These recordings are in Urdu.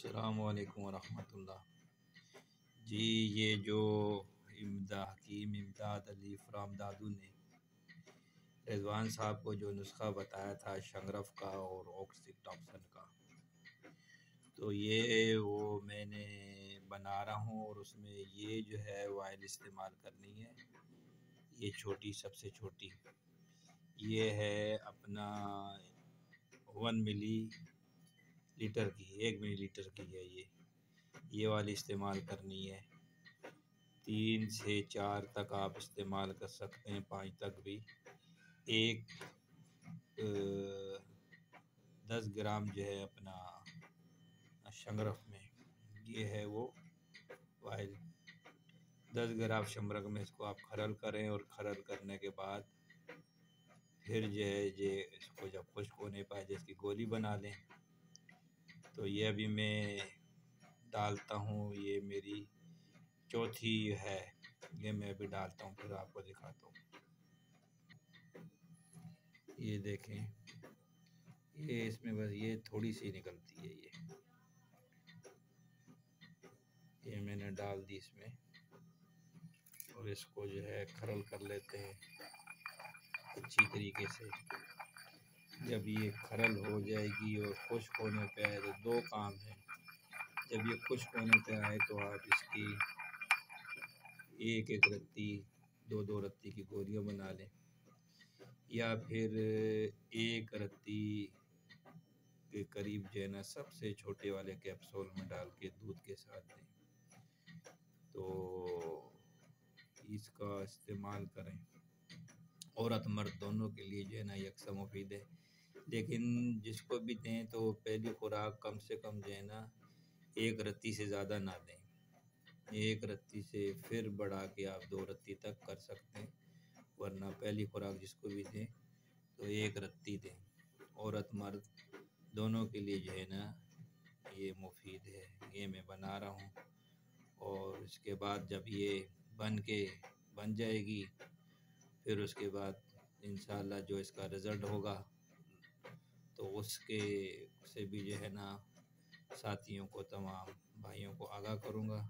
السلام علیکم ورحمۃ اللہ جی۔ یہ جو حکیم امداد علی فرام دادو نے رضوان صاحب کو جو نسخہ بتایا تھا شنگرف کا اور اوکسک ٹاکسن کا، تو یہ وہ میں نے بنا رہا ہوں، اور اس میں یہ جو ہے وائل استعمال کرنی ہے۔ یہ چھوٹی، سب سے چھوٹی یہ ہے اپنا 1 ملی لیٹر کی، 1 ملی لیٹر کی ہے یہ والی استعمال کرنی ہے۔ 3 سے 4 تک آپ استعمال کر سکتے ہیں، 5 تک بھی۔ 10 گرام جو ہے اپنا شنگرف میں، یہ ہے وہ وائل 10 گرام شمرک میں اس کو آپ کھرل کریں، اور کھرل کرنے کے بعد پھر جو ہے اس کو جب خشک ہونے پائے جس کی گولی بنا لیں۔ تو یہ ابھی میں ڈالتا ہوں، یہ میری چوتھی ہے، یہ میں ابھی ڈالتا ہوں، پھر آپ کو دکھاتا ہوں۔ یہ دیکھیں، یہ اس میں بس یہ تھوڑی سی نکلتی ہے، یہ میں نے ڈال دی اس میں، اور اس کو جو ہے کھرل کر لیتے ہیں اچھی طریقے سے۔ جب یہ کھرل ہو جائے گی اور خشک ہونے پہ آئے تو 2 کام ہیں۔ جب یہ خشک ہونے پہ آئے تو آپ اس کی 1 رتی 2 رتی کی گولیاں بنا لیں، یا پھر 1 رتی کے قریب جو ہے نا سب سے چھوٹے والے کیپسول میں ڈال کے دودھ کے ساتھ دیں، تو اس کا استعمال کریں۔ عورت مرد دونوں کے لیے جو ہے نا یکساں مفید ہے، لیکن جس کو بھی دیں تو پہلی خوراک کم سے کم جو ہے نا 1 رتی سے زیادہ نہ دیں۔ 1 رتی سے پھر بڑھا کے آپ 2 رتی تک کر سکتے ہیں، ورنہ پہلی خوراک جس کو بھی دیں تو 1 رتی دیں۔ عورت مرد دونوں کے لیے جو ہے نا یہ مفید ہے۔ یہ میں بنا رہا ہوں، اور اس کے بعد جب یہ بن جائے گی، پھر اس کے بعد انشاءاللہ جو اس کا رزلٹ ہوگا تو اس کے سے بھی جو ہے نا ساتھیوں کو، تمام بھائیوں کو آگاہ کروں گا۔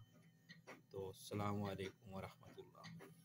تو السلام علیکم ورحمۃ اللہ۔